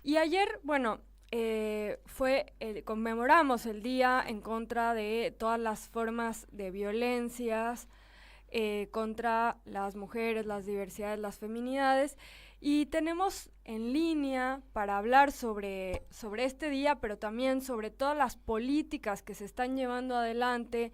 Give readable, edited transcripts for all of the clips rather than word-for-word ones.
Y ayer, bueno, conmemoramos el Día en contra de todas las formas de violencias contra las mujeres, las diversidades, las feminidades. Y tenemos en línea para hablar sobre este día, pero también sobre todas las políticas que se están llevando adelante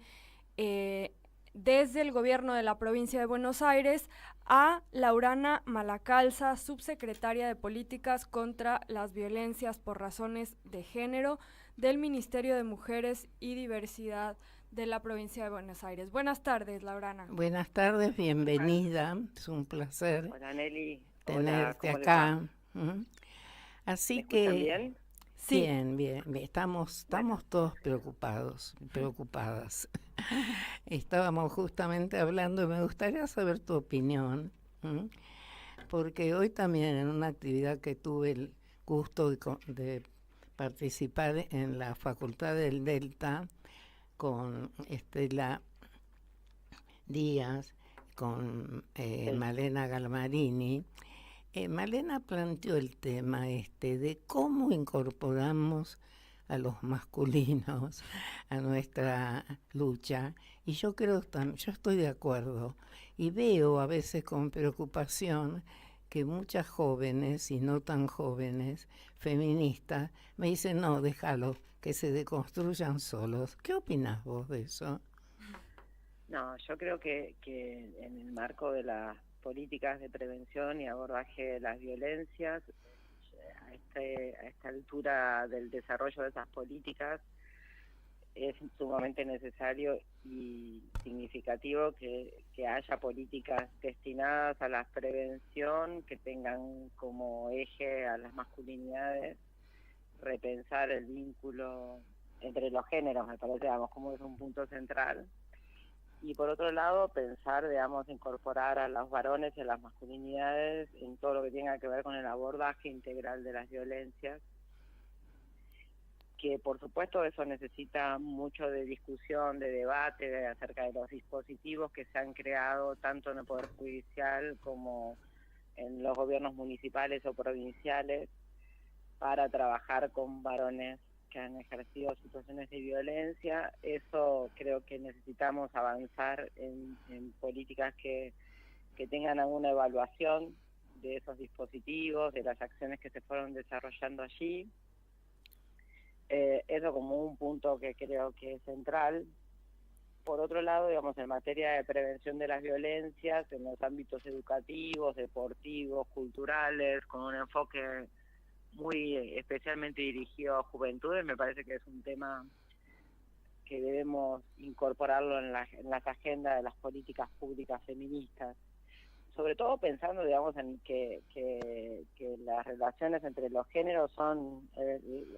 eh, desde el gobierno de la provincia de Buenos Aires a Laurana Malacalza, subsecretaria de Políticas contra las Violencias por Razones de Género del Ministerio de Mujeres y Diversidad de la provincia de Buenos Aires. Buenas tardes, Laurana. Buenas tardes, Hola, bienvenida. Es un placer hola Nelly, hola, tenerte ¿cómo les va? acá. ¿Mm? ¿Me Así escuchan que, bien? Sí, bien. Bueno, Estamos todos preocupados, preocupadas. Estábamos justamente hablando y me gustaría saber tu opinión, ¿m? Porque hoy también en una actividad que tuve el gusto de participar en la Facultad del Delta con Estela Díaz, con sí, Malena Galmarini. Malena planteó el tema de cómo incorporamos a los masculinos a nuestra lucha, y yo creo, yo estoy de acuerdo, y veo a veces con preocupación que muchas jóvenes y no tan jóvenes feministas me dicen, no, déjalo, que se deconstruyan solos. ¿Qué opinas vos de eso? no, yo creo que en el marco de las políticas de prevención y abordaje de las violencias, a esta altura del desarrollo de esas políticas, es sumamente necesario y significativo que haya políticas destinadas a la prevención, que tengan como eje a las masculinidades, repensar el vínculo entre los géneros, me parece, digamos, como es un punto central. Y por otro lado, pensar, digamos, incorporar a los varones y a las masculinidades en todo lo que tenga que ver con el abordaje integral de las violencias, que por supuesto eso necesita mucho de discusión, de debate acerca de los dispositivos que se han creado tanto en el Poder Judicial como en los gobiernos municipales o provinciales para trabajar con varones que han ejercido situaciones de violencia. Eso creo que necesitamos avanzar en políticas que tengan alguna evaluación de esos dispositivos, de las acciones que se fueron desarrollando allí. Eso como un punto que creo que es central. Por otro lado, digamos, en materia de prevención de las violencias, en los ámbitos educativos, deportivos, culturales, con un enfoque muy especialmente dirigido a juventudes, me parece que es un tema que debemos incorporarlo en las agendas de las políticas públicas feministas, sobre todo pensando, digamos, en que las relaciones entre los géneros son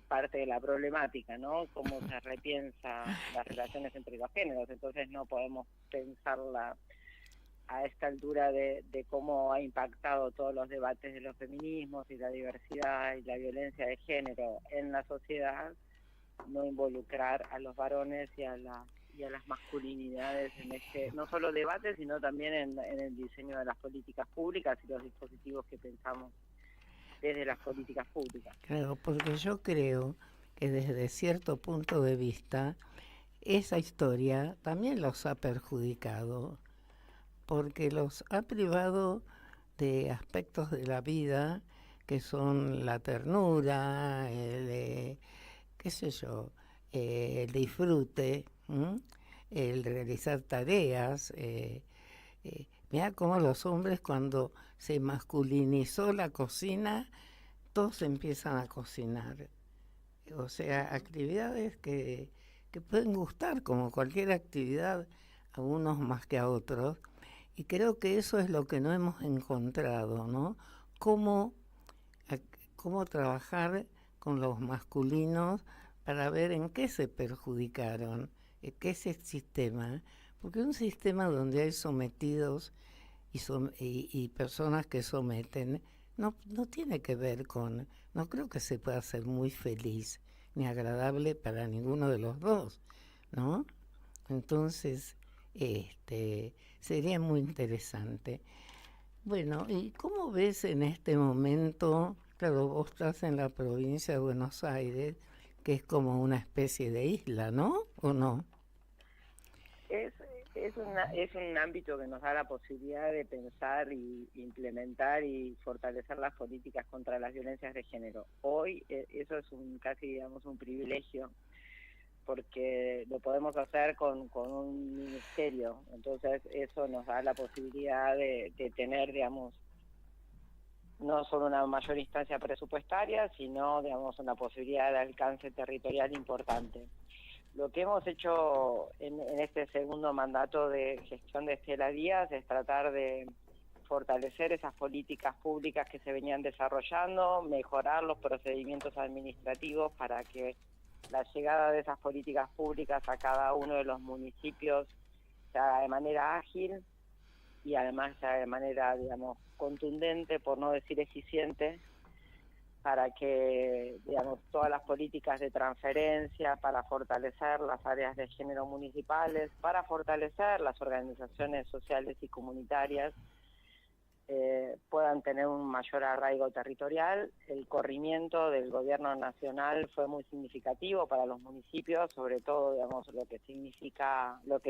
parte de la problemática, ¿no? Cómo se repiensa las relaciones entre los géneros, entonces no podemos pensarla a esta altura de cómo ha impactado todos los debates de los feminismos y la diversidad y la violencia de género en la sociedad, no involucrar a los varones y a las masculinidades en este, no solo debate, sino también en el diseño de las políticas públicas y los dispositivos que pensamos desde las políticas públicas. Claro, porque yo creo que desde cierto punto de vista esa historia también los ha perjudicado, porque los ha privado de aspectos de la vida que son la ternura, qué sé yo, el disfrute, ¿m? El realizar tareas. Mira cómo los hombres, cuando se masculinizó la cocina, todos empiezan a cocinar. O sea, actividades que pueden gustar, como cualquier actividad, a unos más que a otros. Y creo que eso es lo que no hemos encontrado, ¿no? Cómo, cómo trabajar con los masculinos para ver en qué se perjudicaron, qué es el sistema. Porque un sistema donde hay sometidos y personas que someten, no tiene que ver con, no creo que se pueda ser muy feliz ni agradable para ninguno de los dos, ¿no? Entonces, sería muy interesante. Bueno, ¿y cómo ves en este momento Claro, vos estás en la provincia de Buenos Aires, que es como una especie de isla, ¿no? ¿O no? Es, es un ámbito que nos da la posibilidad de pensar y implementar y fortalecer las políticas contra las violencias de género. Hoy eso es casi, digamos, un privilegio, porque lo podemos hacer con un ministerio. Entonces eso nos da la posibilidad de tener, digamos, no solo una mayor instancia presupuestaria, sino, digamos, una posibilidad de alcance territorial importante. Lo que hemos hecho en este segundo mandato de gestión de Estela Díaz es tratar de fortalecer esas políticas públicas que se venían desarrollando, mejorar los procedimientos administrativos para que la llegada de esas políticas públicas a cada uno de los municipios se haga de manera ágil y además se haga de manera, digamos, contundente, por no decir eficiente, para que, digamos, todas las políticas de transferencia, para fortalecer las áreas de género municipales, para fortalecer las organizaciones sociales y comunitarias, puedan tener un mayor arraigo territorial. El corrimiento del gobierno nacional fue muy significativo para los municipios, sobre todo, digamos, lo que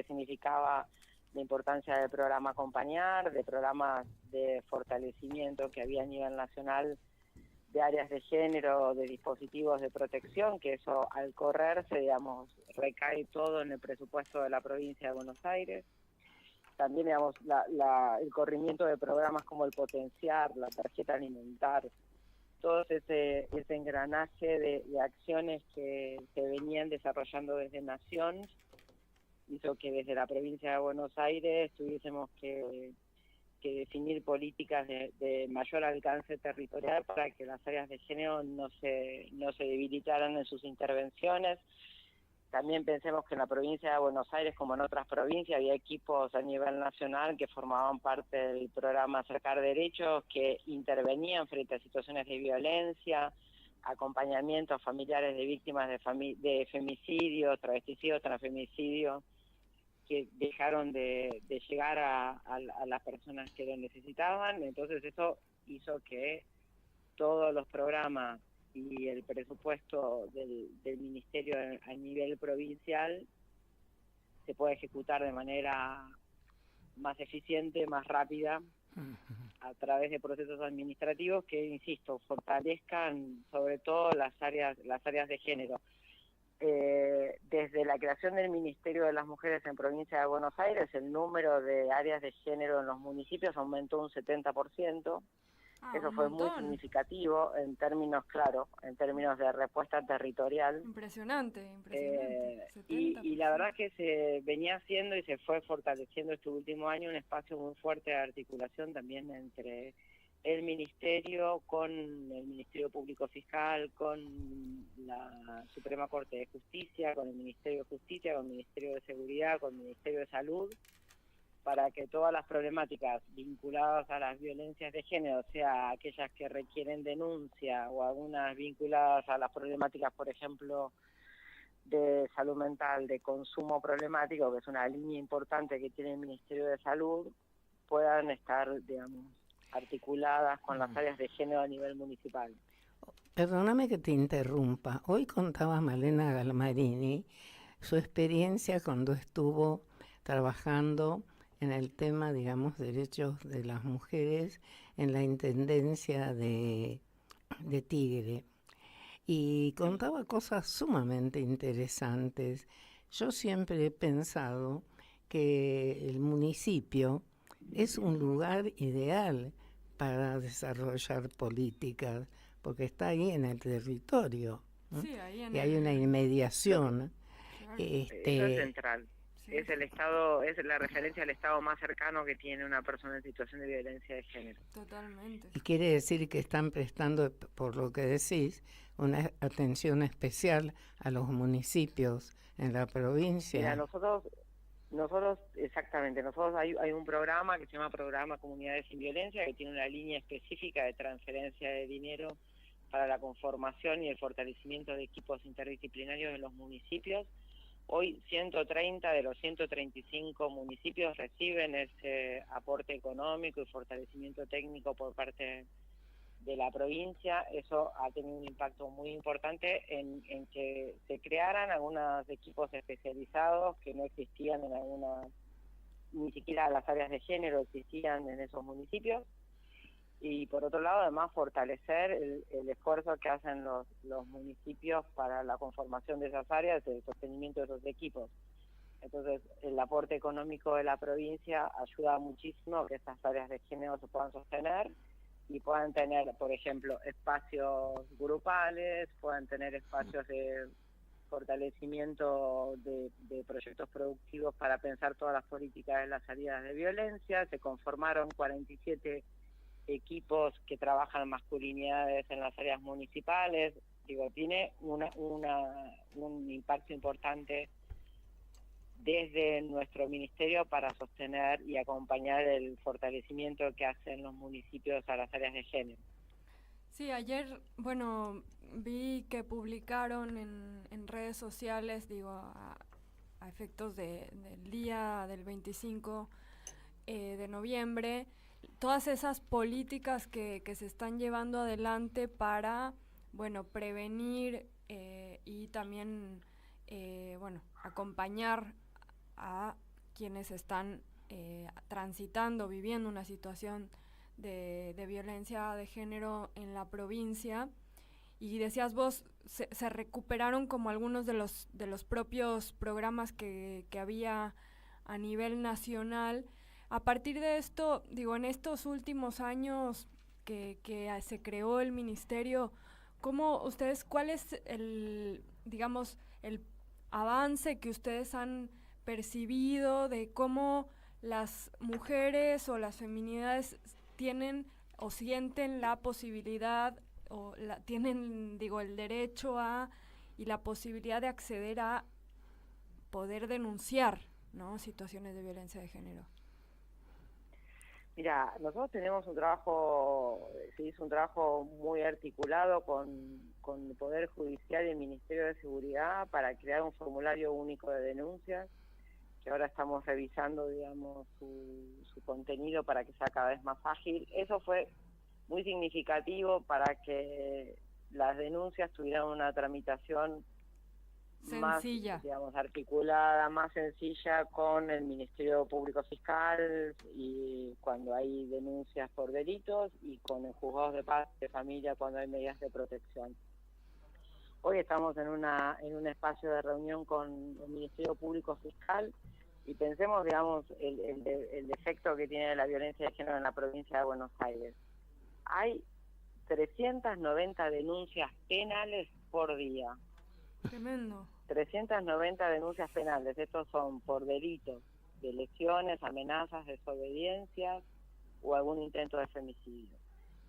significaba la importancia del programa Acompañar, de programas de fortalecimiento que había a nivel nacional de áreas de género, de dispositivos de protección, que eso al correrse, digamos, recae todo en el presupuesto de la provincia de Buenos Aires. También, digamos, el corrimiento de programas como el Potenciar, la tarjeta alimentar, todo ese engranaje de acciones que se venían desarrollando desde Nación, hizo que desde la provincia de Buenos Aires tuviésemos que definir políticas de mayor alcance territorial para que las áreas de género no se debilitaran en sus intervenciones. También pensemos que en la provincia de Buenos Aires, como en otras provincias, había equipos a nivel nacional que formaban parte del programa Acercar Derechos, que intervenían frente a situaciones de violencia, acompañamiento a familiares de víctimas de femicidio, travesticidio, transfemicidio, que dejaron de llegar a las personas que lo necesitaban. Entonces eso hizo que todos los programas y el presupuesto del ministerio a nivel provincial se pueda ejecutar de manera más eficiente, más rápida, a través de procesos administrativos que, insisto, fortalezcan sobre todo las áreas de género. Desde la creación del Ministerio de las Mujeres en Provincia de Buenos Aires, el número de áreas de género en los municipios aumentó un 70%. Eso fue muy significativo en términos, claro, en términos de respuesta territorial. Impresionante. Y la verdad que se venía haciendo y se fue fortaleciendo este último año un espacio muy fuerte de articulación también entre el Ministerio, con el Ministerio Público Fiscal, con la Suprema Corte de Justicia, con el Ministerio de Justicia, con el Ministerio de Seguridad, con el Ministerio de Salud, para que todas las problemáticas vinculadas a las violencias de género, sea aquellas que requieren denuncia o algunas vinculadas a las problemáticas, por ejemplo, de salud mental, de consumo problemático, que es una línea importante que tiene el Ministerio de Salud, puedan estar, digamos, articuladas con las áreas de género a nivel municipal. Perdóname que te interrumpa. Hoy contaba Malena Galmarini su experiencia cuando estuvo trabajando en el tema, digamos, derechos de las mujeres en la Intendencia de Tigre. Y contaba cosas sumamente interesantes. Yo siempre he pensado que el municipio es un lugar ideal para desarrollar políticas, porque está ahí en el territorio, ¿no? Sí, ahí y hay una inmediación. Claro. Eso es central. Sí. Es el Estado, es la referencia al Estado más cercano que tiene una persona en situación de violencia de género. Totalmente. Y quiere decir que están prestando, por lo que decís, una atención especial a los municipios en la provincia. Mira, nosotros exactamente, hay un programa que se llama Programa Comunidades sin Violencia, que tiene una línea específica de transferencia de dinero para la conformación y el fortalecimiento de equipos interdisciplinarios en los municipios. Hoy 130 de los 135 municipios reciben ese aporte económico y fortalecimiento técnico por parte de la provincia. Eso ha tenido un impacto muy importante en que se crearan algunos equipos especializados que no existían en algunas, ni siquiera las áreas de género existían en esos municipios. Y por otro lado, además, fortalecer el esfuerzo que hacen los municipios para la conformación de esas áreas, el sostenimiento de esos equipos. Entonces, el aporte económico de la provincia ayuda muchísimo a que estas áreas de género se puedan sostener y puedan tener, por ejemplo, espacios grupales, puedan tener espacios de fortalecimiento de proyectos productivos para pensar todas las políticas de las salidas de violencia. Se conformaron 47 equipos que trabajan masculinidades en las áreas municipales. Digo, tiene un impacto importante desde nuestro ministerio para sostener y acompañar el fortalecimiento que hacen los municipios a las áreas de género. Sí, ayer, bueno, vi que publicaron en redes sociales, digo, a efectos del día del 25 de noviembre, todas esas políticas que se están llevando adelante para, bueno, prevenir y también, bueno, acompañar a quienes están transitando, viviendo una situación de violencia de género en la provincia. Y decías vos, se recuperaron como algunos de los propios programas que había a nivel nacional. A partir de esto, digo, en estos últimos años que se creó el ministerio, ¿cuál es el avance que ustedes han percibido de cómo las mujeres o las feminidades tienen o sienten la posibilidad o tienen, el derecho y la posibilidad de acceder a poder denunciar, ¿no?, situaciones de violencia de género? Mira, nosotros tenemos se hizo un trabajo muy articulado con el Poder Judicial y el Ministerio de Seguridad para crear un formulario único de denuncias, que ahora estamos revisando, digamos, su contenido para que sea cada vez más ágil. Eso fue muy significativo para que las denuncias tuvieran una tramitación sencilla, más, digamos, articulada, más sencilla con el Ministerio Público Fiscal y cuando hay denuncias por delitos y con el juzgados de paz de familia cuando hay medidas de protección. Hoy estamos en un espacio de reunión con el Ministerio Público Fiscal y pensemos, digamos, el efecto que tiene la violencia de género en la provincia de Buenos Aires. Hay 390 denuncias penales por día. Tremendo. 390 denuncias penales. Estos son por delitos de lesiones, amenazas, desobediencias o algún intento de femicidio.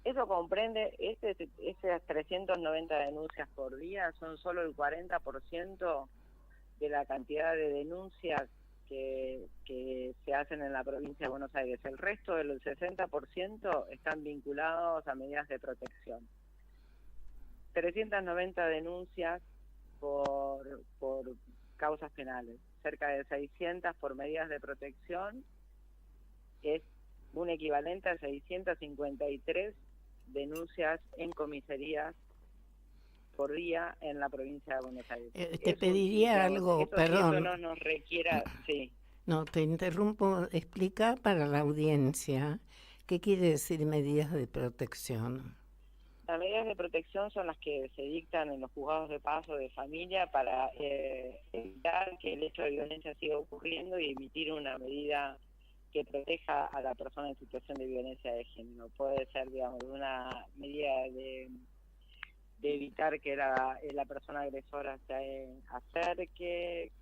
Eso comprende, esas 390 denuncias por día son solo el 40% de la cantidad de denuncias que se hacen en la provincia de Buenos Aires. El resto del 60% están vinculados a medidas de protección. 390 denuncias por causas penales, cerca de 600 por medidas de protección, es un equivalente a 653 denuncias en comisarías por día en la provincia de Buenos Aires. Te pediría algo, perdón. Eso no nos requiera, sí. No, te interrumpo. Explica para la audiencia qué quiere decir medidas de protección. Las medidas de protección son las que se dictan en los juzgados de paz o de familia para evitar que el hecho de violencia siga ocurriendo y emitir una medida que proteja a la persona en situación de violencia de género. Puede ser, digamos, una medida de evitar que la persona agresora se acerque,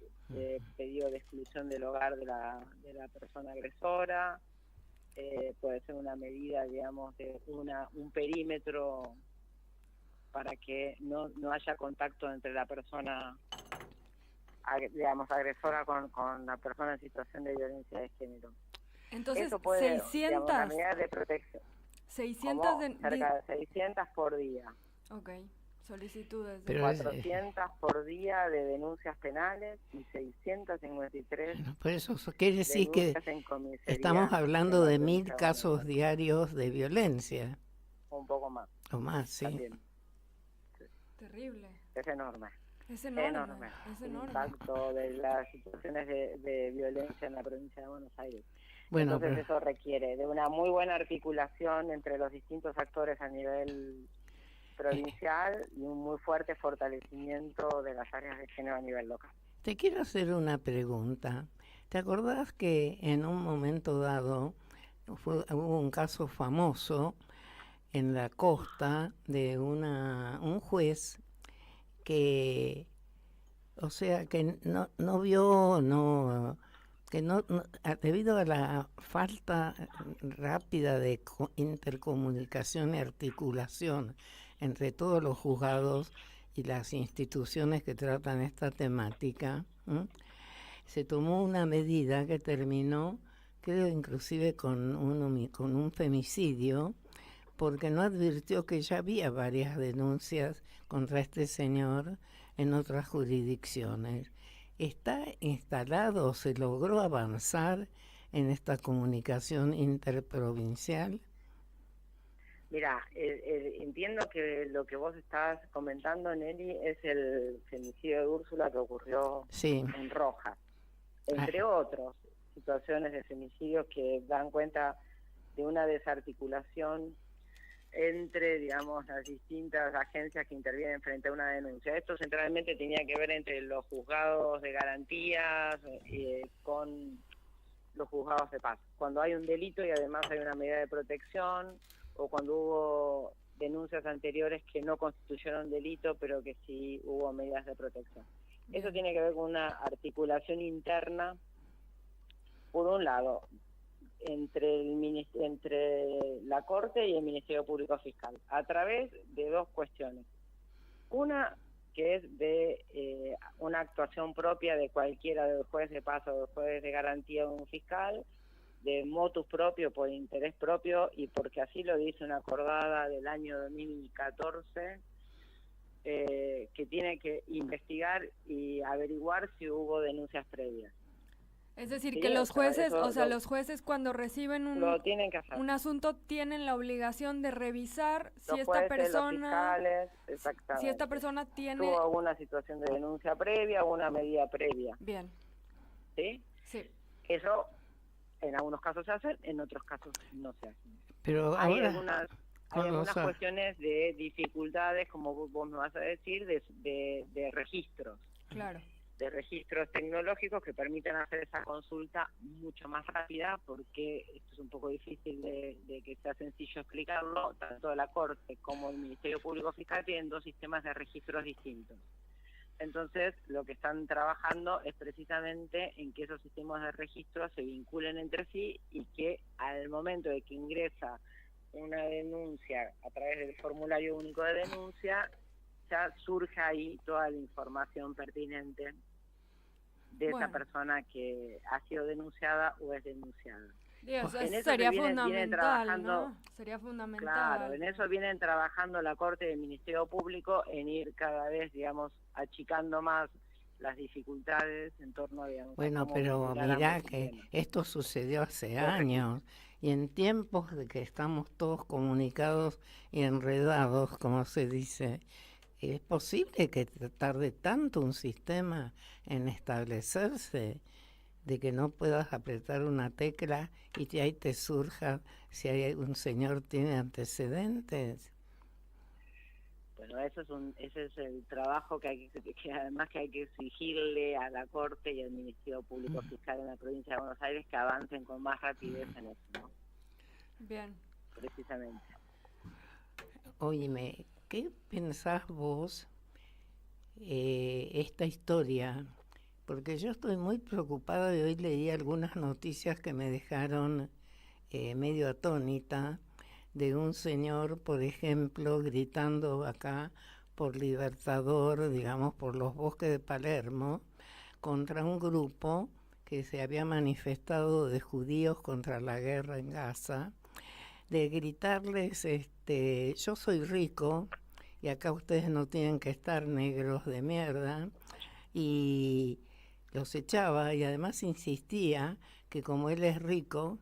pedido de exclusión del hogar de la persona agresora. Puede ser una medida, digamos, de un perímetro para que no haya contacto entre la persona, digamos, agresora con la persona en situación de violencia de género. Entonces, eso puede, 600, digamos, la medida de protección. 600 cerca de 600 por día. Ok, solicitudes. Pero 400 por día de denuncias penales y 653 bueno, por eso quiere decir que en comisaría. estamos hablando de 1000 casos diarios de violencia. Un poco más. o más, sí. También. Terrible. Es enorme. Es enorme. Es el impacto de las situaciones de violencia en la provincia de Buenos Aires. Bueno, Entonces eso requiere de una muy buena articulación entre los distintos actores a nivel provincial y un muy fuerte fortalecimiento de las áreas de género a nivel local. te quiero hacer una pregunta. ¿Te acordás que en un momento dado hubo un caso famoso en la costa de un juez que, o sea, que no vio, debido a la falta rápida de intercomunicación y articulación entre todos los juzgados y las instituciones que tratan esta temática, se tomó una medida que terminó, creo, inclusive con un femicidio, porque no advirtió que ya había varias denuncias contra este señor en otras jurisdicciones. ¿Está instalado, se logró avanzar en esta comunicación interprovincial? Mira, entiendo que lo que vos estás comentando, Nelly, es el femicidio de Úrsula que ocurrió en Rojas, entre otras situaciones de femicidios que dan cuenta de una desarticulación entre, digamos, las distintas agencias que intervienen frente a una denuncia. Esto centralmente tenía que ver entre los juzgados de garantías con los juzgados de paz. Cuando hay un delito y además hay una medida de protección, o cuando hubo denuncias anteriores que no constituyeron delito, pero que sí hubo medidas de protección. Eso tiene que ver con una articulación interna, por un lado, entre la Corte y el Ministerio Público Fiscal, a través de dos cuestiones. Una, que es de una actuación propia de cualquiera del juez de paz o del juez de garantía o un fiscal, de motus propio, por interés propio, y porque así lo dice una acordada del año 2014, que tiene que investigar y averiguar si hubo denuncias previas. Es decir, que los jueces, los jueces cuando reciben un asunto tienen la obligación de revisar si esta persona, exactamente, si esta persona tuvo alguna situación de denuncia previa o una medida previa. Bien. ¿Sí? Sí. Eso en algunos casos se hace, en otros casos no se hace. Pero hay algunas cuestiones de dificultades, como vos me vas a decir, de registros. Claro. De registros tecnológicos que permiten hacer esa consulta mucho más rápida, porque esto es un poco difícil de que sea sencillo explicarlo. Tanto la Corte como el Ministerio Público Fiscal tienen dos sistemas de registros distintos. Entonces, lo que están trabajando es precisamente en que esos sistemas de registro se vinculen entre sí y que al momento de que ingresa una denuncia a través del formulario único de denuncia, ya surja ahí toda la información pertinente de esa persona que ha sido denunciada o es denunciada. Dios, sería fundamental, ¿no? Sería fundamental. Claro, en eso vienen trabajando la Corte y el Ministerio Público, en ir cada vez, digamos, achicando más las dificultades en torno a, digamos, bueno, pero mirá que esto sucedió hace años, y en tiempos de que estamos todos comunicados y enredados, como se dice, ¿es posible que tarde tanto un sistema en establecerse, de que no puedas apretar una tecla y que ahí te surja si hay un señor tiene antecedentes? Bueno, ese es el trabajo que además que hay que exigirle a la Corte y al Ministerio Público Fiscal en la provincia de Buenos Aires, que avancen con más rapidez en eso, ¿no? Bien. Precisamente. Óyeme, ¿qué pensás vos esta historia? Porque yo estoy muy preocupada y hoy leí algunas noticias que me dejaron medio atónita, de un señor, por ejemplo, gritando acá por Libertador, digamos, por los bosques de Palermo, contra un grupo que se había manifestado de judíos contra la guerra en Gaza, de gritarles, yo soy rico y acá ustedes no tienen que estar, negros de mierda, y los echaba, y además insistía que como él es rico,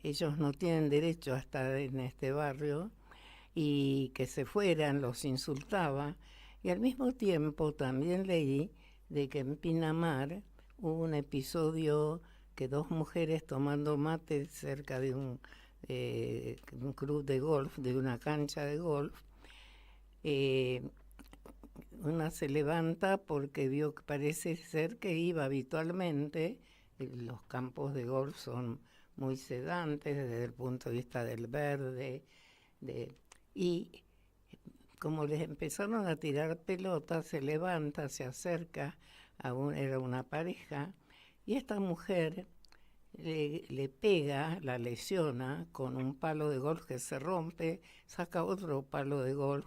ellos no tienen derecho a estar en este barrio, y que se fueran, los insultaba. Y al mismo tiempo también leí de que en Pinamar hubo un episodio que dos mujeres tomando mate cerca de un club de golf, de una cancha de golf, una se levanta porque vio que parece ser que iba habitualmente, los campos de golf son muy sedantes desde el punto de vista del verde, y como les empezaron a tirar pelotas, se levanta, se acerca, era una pareja, y esta mujer le pega, la lesiona con un palo de golf que se rompe, saca otro palo de golf,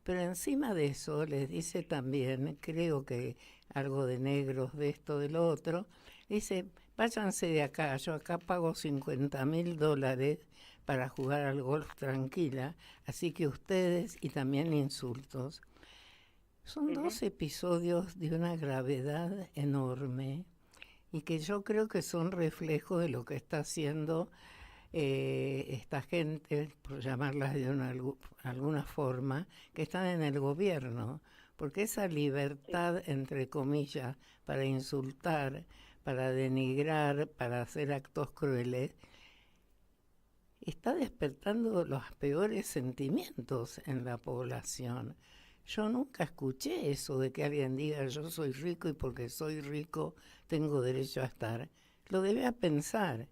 pero encima de eso les dice también, creo que algo de negros, de esto, de lo otro, dice, váyanse de acá, yo acá pago $50,000 para jugar al golf tranquila, así que ustedes, y también insultos. Son dos episodios de una gravedad enorme y que yo creo que son reflejo de lo que está haciendo esta gente, por llamarlas de alguna forma, que están en el gobierno, porque esa libertad, entre comillas, para insultar, para denigrar, para hacer actos crueles, está despertando los peores sentimientos en la población. Yo nunca escuché eso de que alguien diga yo soy rico y porque soy rico tengo derecho a estar. Lo debía pensar,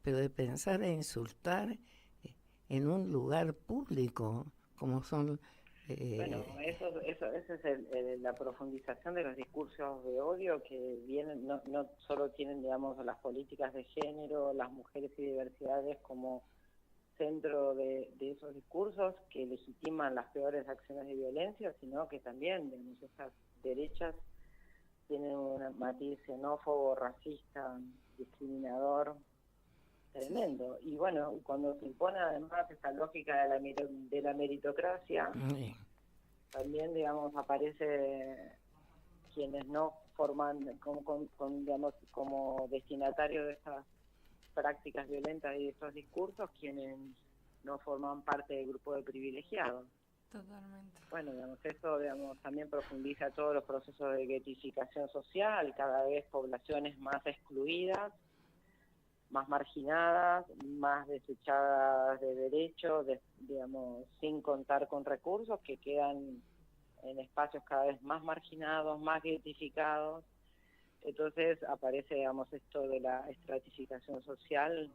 pero de pensar a insultar en un lugar público, como son... Bueno, esa es la profundización de los discursos de odio que vienen, no solo tienen, digamos, las políticas de género, las mujeres y diversidades como centro de esos discursos que legitiman las peores acciones de violencia, sino que también, digamos, estas derechas tienen un matiz xenófobo, racista, discriminador, tremendo. Y bueno, cuando se impone además esta lógica de la meritocracia, también, digamos, aparece quienes no forman digamos, como destinatarios de estas prácticas violentas y de estos discursos, quienes no forman parte del grupo de privilegiados. Totalmente. Bueno, digamos, eso, digamos, también profundiza todos los procesos de guetificación social, cada vez poblaciones más excluidas, más marginadas, más desechadas de derechos, digamos, sin contar con recursos, que quedan en espacios cada vez más marginados, más guetificados. Entonces aparece, digamos, esto de la estratificación social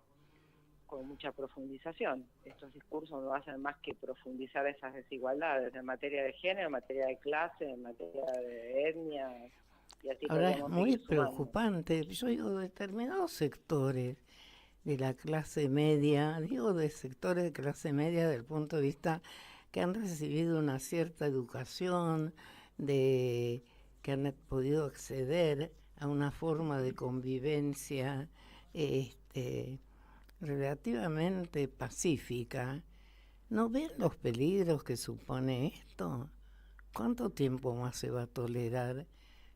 con mucha profundización. Estos discursos no hacen más que profundizar esas desigualdades en materia de género, en materia de clase, en materia de etnia. Y así ahora es muy preocupante. Yo digo, determinados sectores de la clase media, digo de sectores de clase media desde el punto de vista que han recibido una cierta educación, que han podido acceder a una forma de convivencia relativamente pacífica, ¿no ven los peligros que supone esto? ¿Cuánto tiempo más se va a tolerar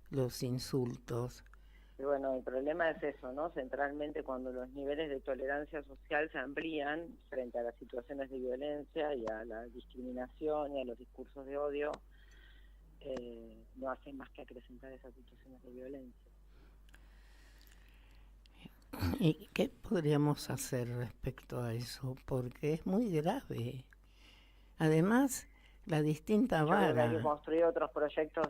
los insultos? Y bueno, el problema es eso, ¿no? Centralmente cuando los niveles de tolerancia social se amplían frente a las situaciones de violencia y a la discriminación y a los discursos de odio, no hacen más que acrecentar esas situaciones de violencia. ¿Y qué podríamos hacer respecto a eso? Porque es muy grave. Además, la distinta vara... Hay que construir otros proyectos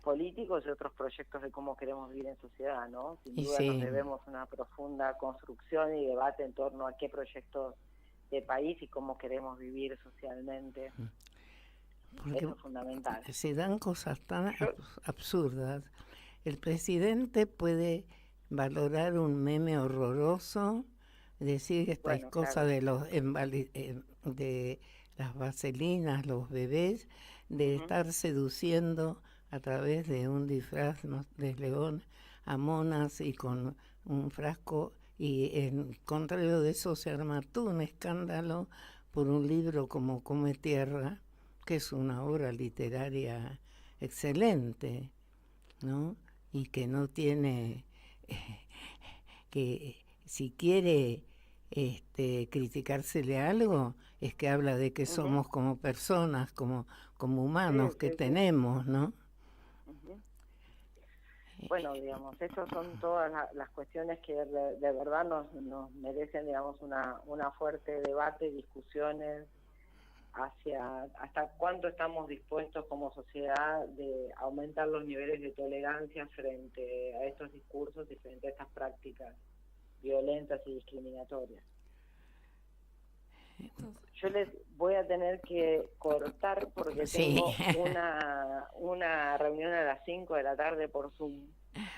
políticos y otros proyectos de cómo queremos vivir en sociedad, ¿no? Sin duda nos debemos una profunda construcción y debate en torno a qué proyectos de país y cómo queremos vivir socialmente. Porque eso es fundamental. Se dan cosas tan absurdas. El presidente puede valorar un meme horroroso, decir que esta es cosa de las vaselinas, los bebés, de estar seduciendo a través de un disfraz de león a monas y con un frasco, y en contrario de eso se arma todo un escándalo por un libro como Come Tierra, que es una obra literaria excelente, ¿no? Y que no tiene, que si quiere criticársele algo, es que habla de que somos como personas, como humanos Sí, que sí, sí. tenemos, ¿no? Ujú. Bueno, digamos, esas son todas las cuestiones que de verdad nos merecen, digamos, una fuerte debate, discusiones hasta cuánto estamos dispuestos como sociedad de aumentar los niveles de tolerancia frente a estos discursos y frente a estas prácticas violentas y discriminatorias. Yo les voy a tener que cortar porque Sí. tengo una reunión a las 5 de la tarde por Zoom.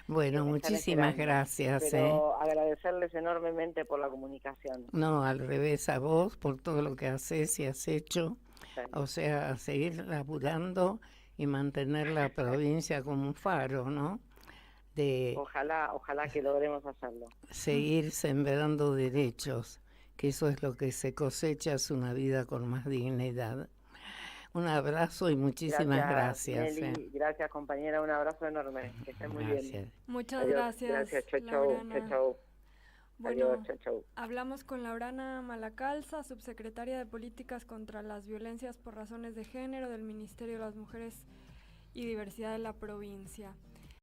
Bueno, Me están muchísimas esperando, gracias. pero agradecerles enormemente por la comunicación. No, al revés, a vos por todo lo que haces y has hecho. Sí. O sea, a seguir laburando y mantener la provincia como un faro, ¿no? De Ojalá que logremos hacerlo. seguir sembrando derechos, que eso es lo que se cosecha, es una vida con más dignidad. Un abrazo y muchísimas gracias. Nelly, gracias compañera, un abrazo enorme, que estén muy bien. Gracias. Muchas Adiós, gracias, chau, Laurana. chau. Bueno, Adiós, chau. hablamos con Laurana Malacalza, subsecretaria de Políticas contra las Violencias por Razones de Género del Ministerio de las Mujeres y Diversidad de la provincia.